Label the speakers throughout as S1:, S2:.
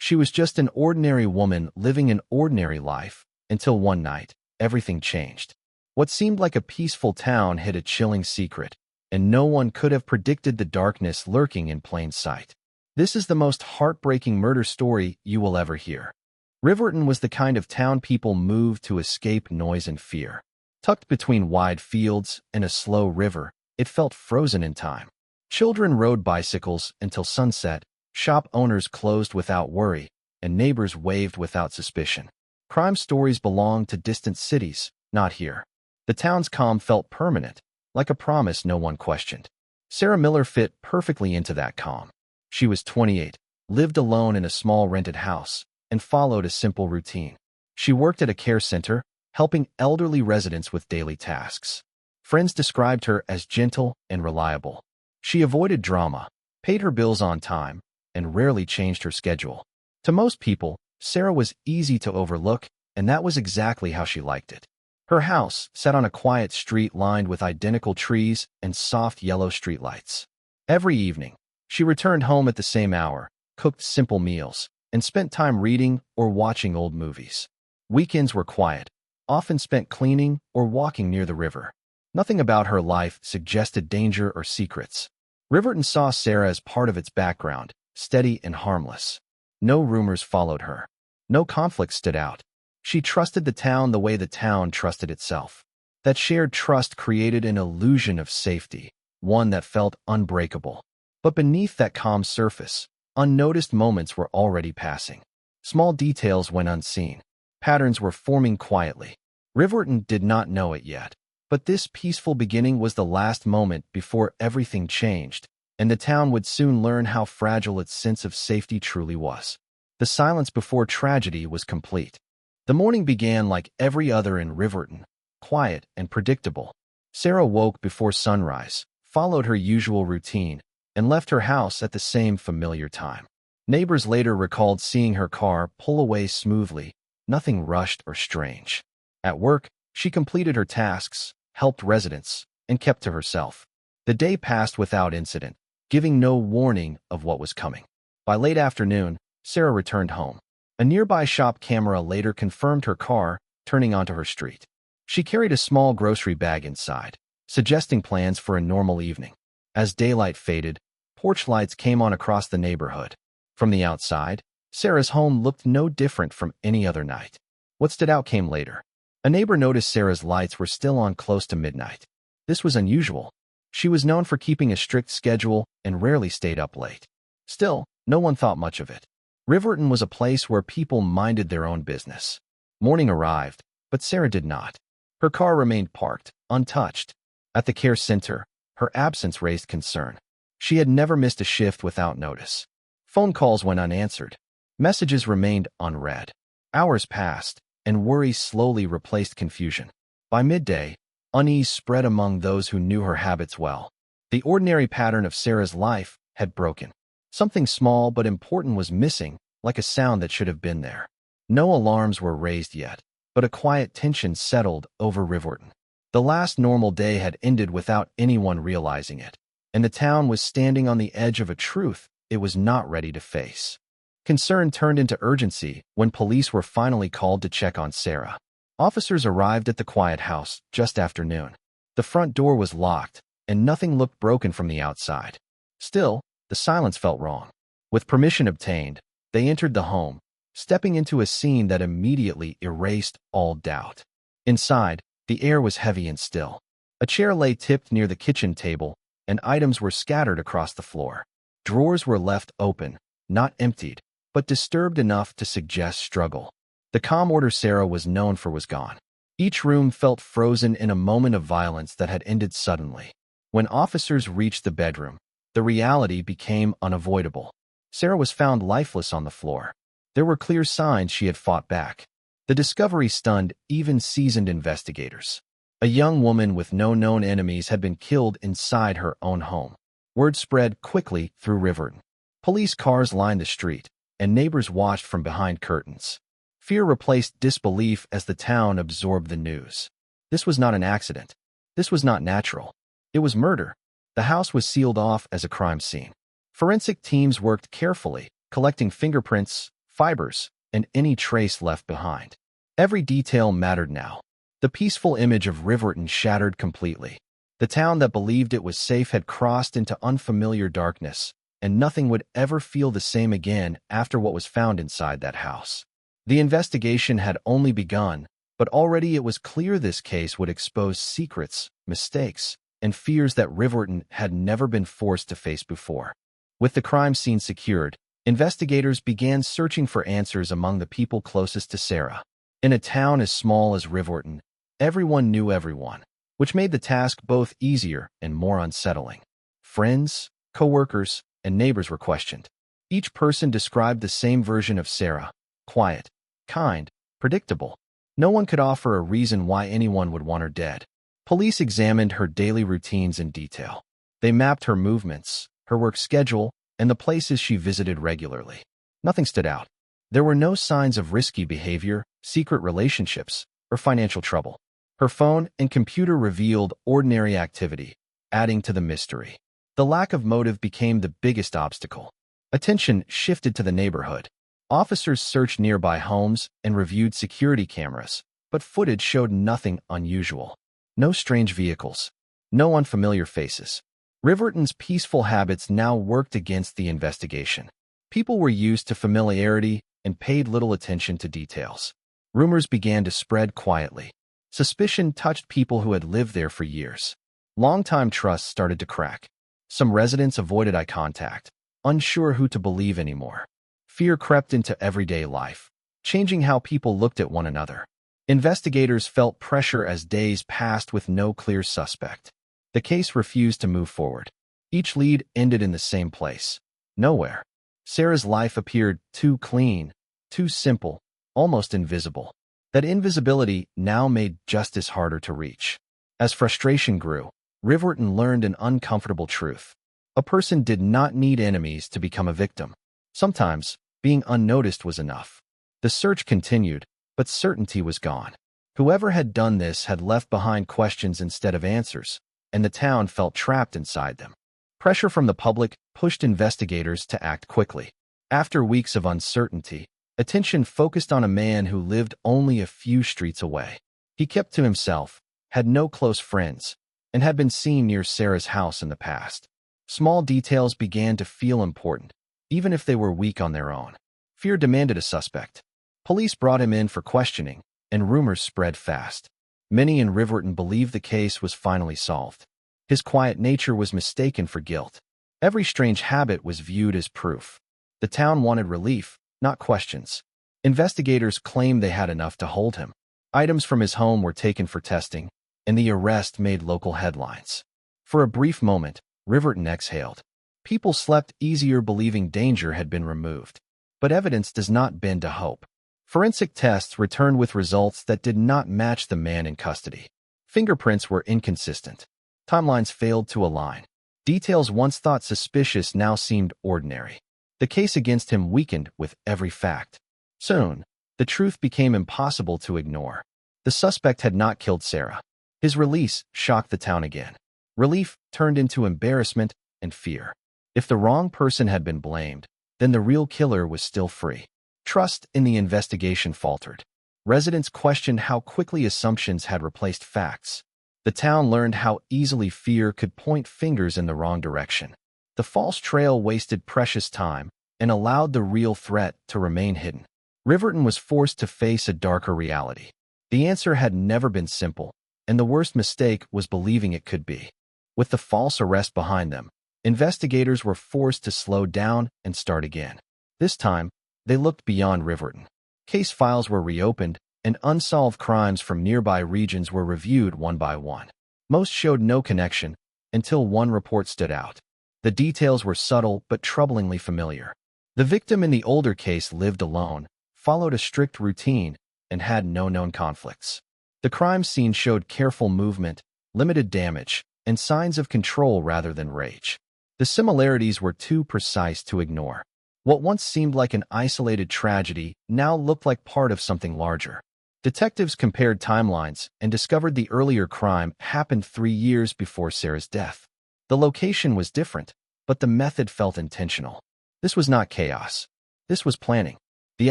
S1: She was just an ordinary woman living an ordinary life, until one night, everything changed. What seemed like a peaceful town hid a chilling secret, and no one could have predicted the darkness lurking in plain sight. This is the most heartbreaking murder story you will ever hear. Riverton was the kind of town people moved to escape noise and fear. Tucked between wide fields and a slow river, it felt frozen in time. Children rode bicycles until sunset, shop owners closed without worry, and neighbors waved without suspicion. Crime stories belonged to distant cities, not here. The town's calm felt permanent, like a promise no one questioned. Sarah Miller fit perfectly into that calm. She was 28, lived alone in a small rented house, and followed a simple routine. She worked at a care center, helping elderly residents with daily tasks. Friends described her as gentle and reliable. She avoided drama, paid her bills on time, and rarely changed her schedule. To most people, Sarah was easy to overlook, and that was exactly how she liked it. Her house sat on a quiet street lined with identical trees and soft yellow streetlights. Every evening, she returned home at the same hour, cooked simple meals, and spent time reading or watching old movies. Weekends were quiet, often spent cleaning or walking near the river. Nothing about her life suggested danger or secrets. Riverton saw Sarah as part of its background, steady and harmless. No rumors followed her. No conflict stood out. She trusted the town the way the town trusted itself. That shared trust created an illusion of safety, one that felt unbreakable. But beneath that calm surface, unnoticed moments were already passing. Small details went unseen. Patterns were forming quietly. Riverton did not know it yet. But this peaceful beginning was the last moment before everything changed, and the town would soon learn how fragile its sense of safety truly was. The silence before tragedy was complete. The morning began like every other in Riverton, quiet and predictable. Sarah woke before sunrise, followed her usual routine, and left her house at the same familiar time. Neighbors later recalled seeing her car pull away smoothly, nothing rushed or strange. At work, she completed her tasks, helped residents, and kept to herself. The day passed without incident, giving no warning of what was coming. By late afternoon, Sarah returned home. A nearby shop camera later confirmed her car turning onto her street. She carried a small grocery bag inside, suggesting plans for a normal evening. As daylight faded, porch lights came on across the neighborhood. From the outside, Sarah's home looked no different from any other night. What stood out came later. A neighbor noticed Sarah's lights were still on close to midnight. This was unusual. She was known for keeping a strict schedule and rarely stayed up late. Still, no one thought much of it. Riverton was a place where people minded their own business. Morning arrived, but Sarah did not. Her car remained parked, untouched. At the care center, her absence raised concern. She had never missed a shift without notice. Phone calls went unanswered. Messages remained unread. Hours passed, and worry slowly replaced confusion. By midday, unease spread among those who knew her habits well. The ordinary pattern of Sarah's life had broken. Something small but important was missing, like a sound that should have been there. No alarms were raised yet, but a quiet tension settled over Riverton. The last normal day had ended without anyone realizing it, and the town was standing on the edge of a truth it was not ready to face. Concern turned into urgency when police were finally called to check on Sarah. Officers arrived at the quiet house just after noon. The front door was locked, and nothing looked broken from the outside. Still, the silence felt wrong. With permission obtained, they entered the home, stepping into a scene that immediately erased all doubt. Inside, the air was heavy and still. A chair lay tipped near the kitchen table, and items were scattered across the floor. Drawers were left open, not emptied, but disturbed enough to suggest struggle. The calm order Sarah was known for was gone. Each room felt frozen in a moment of violence that had ended suddenly. When officers reached the bedroom, the reality became unavoidable. Sarah was found lifeless on the floor. There were clear signs she had fought back. The discovery stunned even seasoned investigators. A young woman with no known enemies had been killed inside her own home. Word spread quickly through Riverton. Police cars lined the street, and neighbors watched from behind curtains. Fear replaced disbelief as the town absorbed the news. This was not an accident. This was not natural. It was murder. The house was sealed off as a crime scene. Forensic teams worked carefully, collecting fingerprints, fibers, and any trace left behind. Every detail mattered now. The peaceful image of Riverton shattered completely. The town that believed it was safe had crossed into unfamiliar darkness, and nothing would ever feel the same again after what was found inside that house. The investigation had only begun, but already it was clear this case would expose secrets, mistakes, and fears that Riverton had never been forced to face before. With the crime scene secured, investigators began searching for answers among the people closest to Sarah. In a town as small as Riverton, everyone knew everyone, which made the task both easier and more unsettling. Friends, co-workers, and neighbors were questioned. Each person described the same version of Sarah: quiet, kind, predictable. No one could offer a reason why anyone would want her dead. Police examined her daily routines in detail. They mapped her movements, her work schedule, and the places she visited regularly. Nothing stood out. There were no signs of risky behavior, secret relationships, or financial trouble. Her phone and computer revealed ordinary activity, adding to the mystery. The lack of motive became the biggest obstacle. Attention shifted to the neighborhood. Officers searched nearby homes and reviewed security cameras, but footage showed nothing unusual. No strange vehicles. No unfamiliar faces. Riverton's peaceful habits now worked against the investigation. People were used to familiarity and paid little attention to details. Rumors began to spread quietly. Suspicion touched people who had lived there for years. Long-time trust started to crack. Some residents avoided eye contact, unsure who to believe anymore. Fear crept into everyday life, changing how people looked at one another. Investigators felt pressure as days passed with no clear suspect. The case refused to move forward. Each lead ended in the same place: nowhere. Sarah's life appeared too clean, too simple, almost invisible. That invisibility now made justice harder to reach. As frustration grew, Riverton learned an uncomfortable truth. A person did not need enemies to become a victim. Sometimes, being unnoticed was enough. The search continued, but certainty was gone. Whoever had done this had left behind questions instead of answers, and the town felt trapped inside them. Pressure from the public pushed investigators to act quickly. After weeks of uncertainty, attention focused on a man who lived only a few streets away. He kept to himself, had no close friends, and had been seen near Sarah's house in the past. Small details began to feel important, even if they were weak on their own. Fear demanded a suspect. Police brought him in for questioning, and rumors spread fast. Many in Riverton believed the case was finally solved. His quiet nature was mistaken for guilt. Every strange habit was viewed as proof. The town wanted relief, not questions. Investigators claimed they had enough to hold him. Items from his home were taken for testing, and the arrest made local headlines. For a brief moment, Riverton exhaled. People slept easier believing danger had been removed. But evidence does not bend to hope. Forensic tests returned with results that did not match the man in custody. Fingerprints were inconsistent. Timelines failed to align. Details once thought suspicious now seemed ordinary. The case against him weakened with every fact. Soon, the truth became impossible to ignore. The suspect had not killed Sarah. His release shocked the town again. Relief turned into embarrassment and fear. If the wrong person had been blamed, then the real killer was still free. Trust in the investigation faltered. Residents questioned how quickly assumptions had replaced facts. The town learned how easily fear could point fingers in the wrong direction. The false trail wasted precious time and allowed the real threat to remain hidden. Riverton was forced to face a darker reality. The answer had never been simple, and the worst mistake was believing it could be. With the false arrest behind them, investigators were forced to slow down and start again. This time, they looked beyond Riverton. Case files were reopened, and unsolved crimes from nearby regions were reviewed one by one. Most showed no connection, until one report stood out. The details were subtle but troublingly familiar. The victim in the older case lived alone, followed a strict routine, and had no known conflicts. The crime scene showed careful movement, limited damage, and signs of control rather than rage. The similarities were too precise to ignore. What once seemed like an isolated tragedy now looked like part of something larger. Detectives compared timelines and discovered the earlier crime happened 3 years before Sarah's death. The location was different, but the method felt intentional. This was not chaos. This was planning. The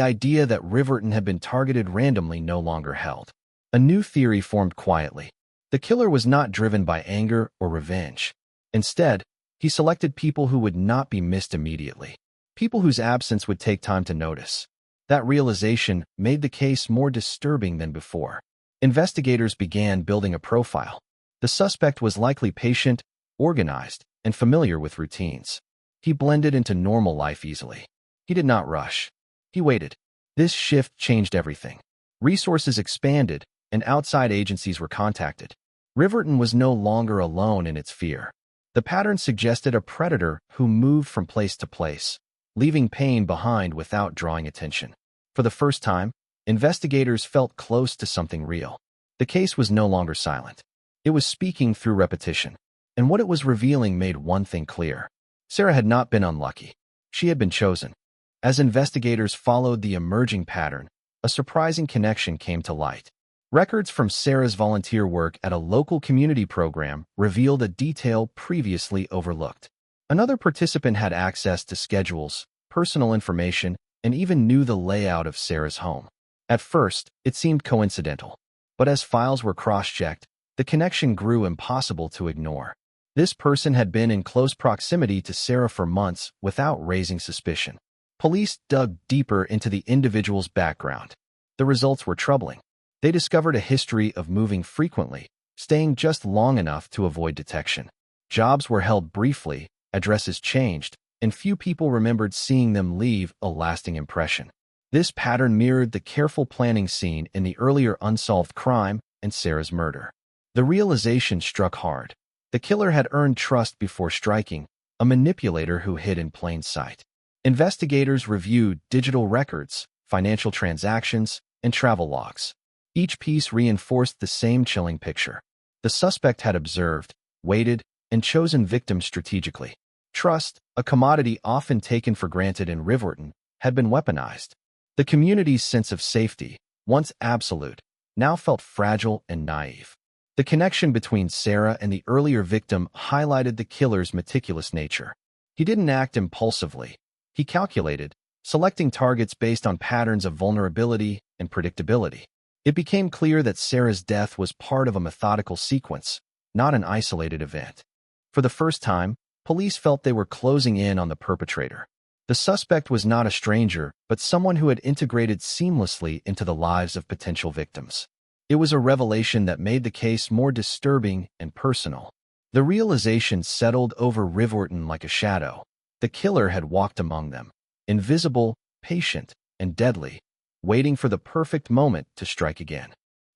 S1: idea that Riverton had been targeted randomly no longer held. A new theory formed quietly. The killer was not driven by anger or revenge. Instead, he selected people who would not be missed immediately, people whose absence would take time to notice. That realization made the case more disturbing than before. Investigators began building a profile. The suspect was likely patient, organized, and familiar with routines. He blended into normal life easily. He did not rush. He waited. This shift changed everything. Resources expanded, and outside agencies were contacted. Riverton was no longer alone in its fear. The pattern suggested a predator who moved from place to place, leaving pain behind without drawing attention. For the first time, investigators felt close to something real. The case was no longer silent. It was speaking through repetition. And what it was revealing made one thing clear. Sarah had not been unlucky. She had been chosen. As investigators followed the emerging pattern, a surprising connection came to light. Records from Sarah's volunteer work at a local community program revealed a detail previously overlooked. Another participant had access to schedules, personal information, and even knew the layout of Sarah's home. At first, it seemed coincidental. But as files were cross-checked, the connection grew impossible to ignore. This person had been in close proximity to Sarah for months without raising suspicion. Police dug deeper into the individual's background. The results were troubling. They discovered a history of moving frequently, staying just long enough to avoid detection. Jobs were held briefly, addresses changed, and few people remembered seeing them leave a lasting impression. This pattern mirrored the careful planning seen in the earlier unsolved crime and Sarah's murder. The realization struck hard. The killer had earned trust before striking, a manipulator who hid in plain sight. Investigators reviewed digital records, financial transactions, and travel logs. Each piece reinforced the same chilling picture. The suspect had observed, waited, and chosen victims strategically. Trust, a commodity often taken for granted in Riverton, had been weaponized. The community's sense of safety, once absolute, now felt fragile and naive. The connection between Sarah and the earlier victim highlighted the killer's meticulous nature. He didn't act impulsively. He calculated, selecting targets based on patterns of vulnerability and predictability. It became clear that Sarah's death was part of a methodical sequence, not an isolated event. For the first time, police felt they were closing in on the perpetrator. The suspect was not a stranger, but someone who had integrated seamlessly into the lives of potential victims. It was a revelation that made the case more disturbing and personal. The realization settled over Riverton like a shadow. The killer had walked among them, invisible, patient, and deadly, waiting for the perfect moment to strike again.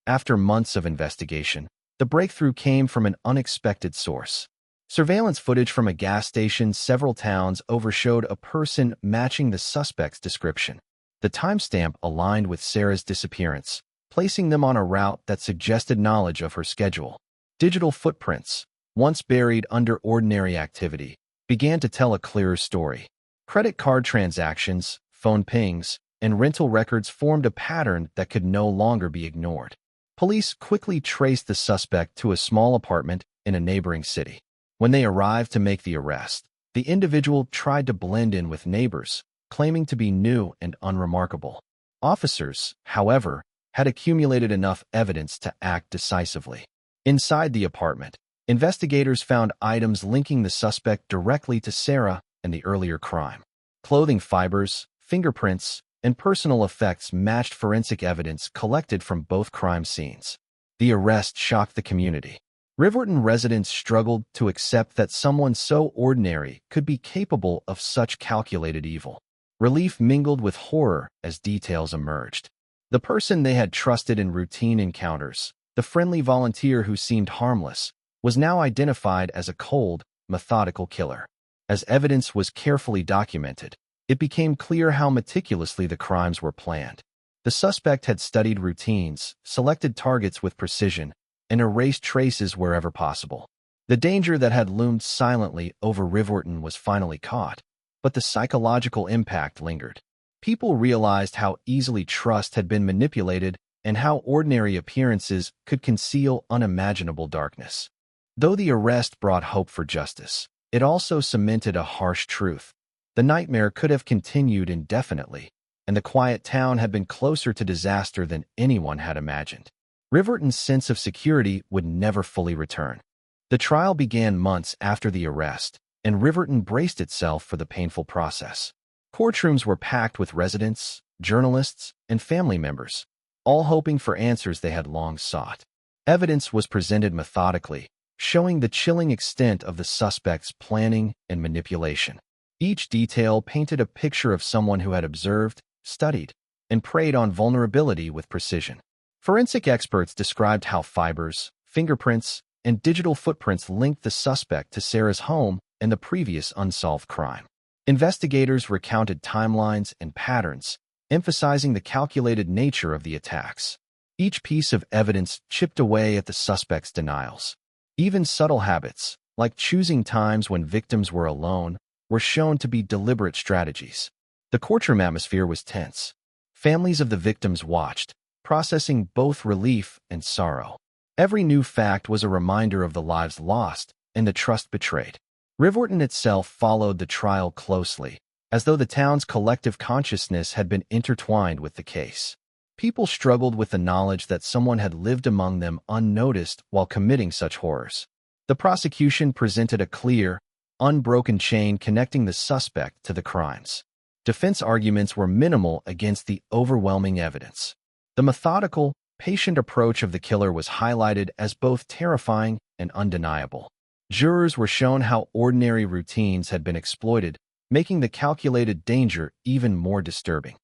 S1: After months of investigation, the breakthrough came from an unexpected source. Surveillance footage from a gas station several towns over showed a person matching the suspect's description. The timestamp aligned with Sarah's disappearance, placing them on a route that suggested knowledge of her schedule. Digital footprints, once buried under ordinary activity, began to tell a clearer story. Credit card transactions, phone pings, and rental records formed a pattern that could no longer be ignored. Police quickly traced the suspect to a small apartment in a neighboring city. When they arrived to make the arrest, the individual tried to blend in with neighbors, claiming to be new and unremarkable. Officers, however, had accumulated enough evidence to act decisively. Inside the apartment, investigators found items linking the suspect directly to Sarah and the earlier crime. Clothing fibers, fingerprints, and personal effects matched forensic evidence collected from both crime scenes. The arrest shocked the community. Riverton residents struggled to accept that someone so ordinary could be capable of such calculated evil. Relief mingled with horror as details emerged. The person they had trusted in routine encounters, the friendly volunteer who seemed harmless, was now identified as a cold, methodical killer. As evidence was carefully documented, it became clear how meticulously the crimes were planned. The suspect had studied routines, selected targets with precision, and erased traces wherever possible. The danger that had loomed silently over Riverton was finally caught, but the psychological impact lingered. People realized how easily trust had been manipulated and how ordinary appearances could conceal unimaginable darkness. Though the arrest brought hope for justice, it also cemented a harsh truth. The nightmare could have continued indefinitely, and the quiet town had been closer to disaster than anyone had imagined. Riverton's sense of security would never fully return. The trial began months after the arrest, and Riverton braced itself for the painful process. Courtrooms were packed with residents, journalists, and family members, all hoping for answers they had long sought. Evidence was presented methodically, showing the chilling extent of the suspect's planning and manipulation. Each detail painted a picture of someone who had observed, studied, and preyed on vulnerability with precision. Forensic experts described how fibers, fingerprints, and digital footprints linked the suspect to Sarah's home and the previous unsolved crime. Investigators recounted timelines and patterns, emphasizing the calculated nature of the attacks. Each piece of evidence chipped away at the suspect's denials. Even subtle habits, like choosing times when victims were alone, were shown to be deliberate strategies. The courtroom atmosphere was tense. Families of the victims watched, processing both relief and sorrow. Every new fact was a reminder of the lives lost and the trust betrayed. Riverton itself followed the trial closely, as though the town's collective consciousness had been intertwined with the case. People struggled with the knowledge that someone had lived among them unnoticed while committing such horrors. The prosecution presented a clear, unbroken chain connecting the suspect to the crimes. Defense arguments were minimal against the overwhelming evidence. The methodical, patient approach of the killer was highlighted as both terrifying and undeniable. Jurors were shown how ordinary routines had been exploited, making the calculated danger even more disturbing.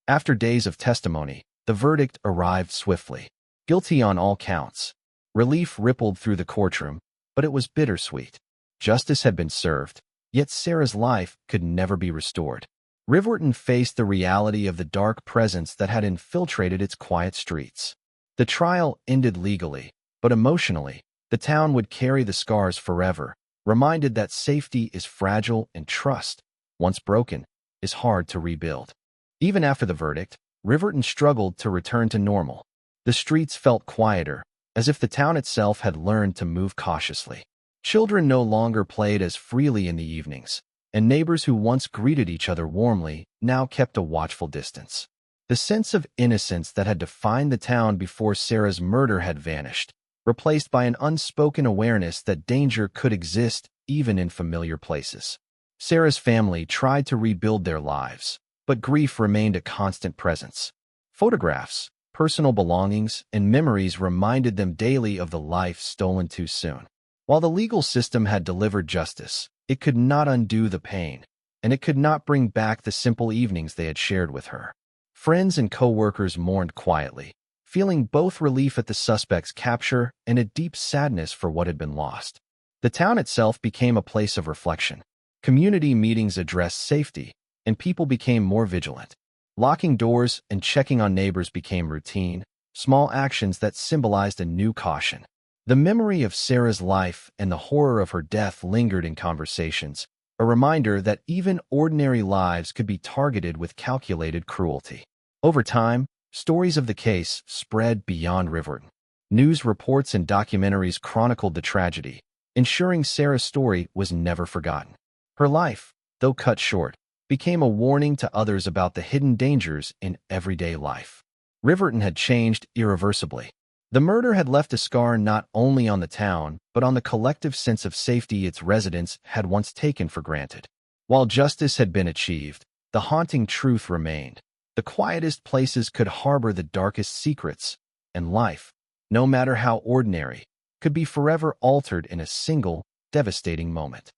S1: After days of testimony, the verdict arrived swiftly. Guilty on all counts. Relief rippled through the courtroom, but it was bittersweet. Justice had been served, yet Sarah's life could never be restored. Riverton faced the reality of the dark presence that had infiltrated its quiet streets. The trial ended legally, but emotionally, the town would carry the scars forever, reminded that safety is fragile and trust, once broken, is hard to rebuild. Even after the verdict, Riverton struggled to return to normal. The streets felt quieter, as if the town itself had learned to move cautiously. Children no longer played as freely in the evenings, and neighbors who once greeted each other warmly now kept a watchful distance. The sense of innocence that had defined the town before Sarah's murder had vanished, replaced by an unspoken awareness that danger could exist even in familiar places. Sarah's family tried to rebuild their lives, but grief remained a constant presence. Photographs, personal belongings, and memories reminded them daily of the life stolen too soon. While the legal system had delivered justice, it could not undo the pain, and it could not bring back the simple evenings they had shared with her. Friends and co-workers mourned quietly, feeling both relief at the suspect's capture and a deep sadness for what had been lost. The town itself became a place of reflection. Community meetings addressed safety, and people became more vigilant. Locking doors and checking on neighbors became routine, small actions that symbolized a new caution. The memory of Sarah's life and the horror of her death lingered in conversations, a reminder that even ordinary lives could be targeted with calculated cruelty. Over time, stories of the case spread beyond Riverton. News reports and documentaries chronicled the tragedy, ensuring Sarah's story was never forgotten. Her life, though cut short, became a warning to others about the hidden dangers in everyday life. Riverton had changed irreversibly. The murder had left a scar not only on the town, but on the collective sense of safety its residents had once taken for granted. While justice had been achieved, the haunting truth remained. The quietest places could harbor the darkest secrets, and life, no matter how ordinary, could be forever altered in a single, devastating moment.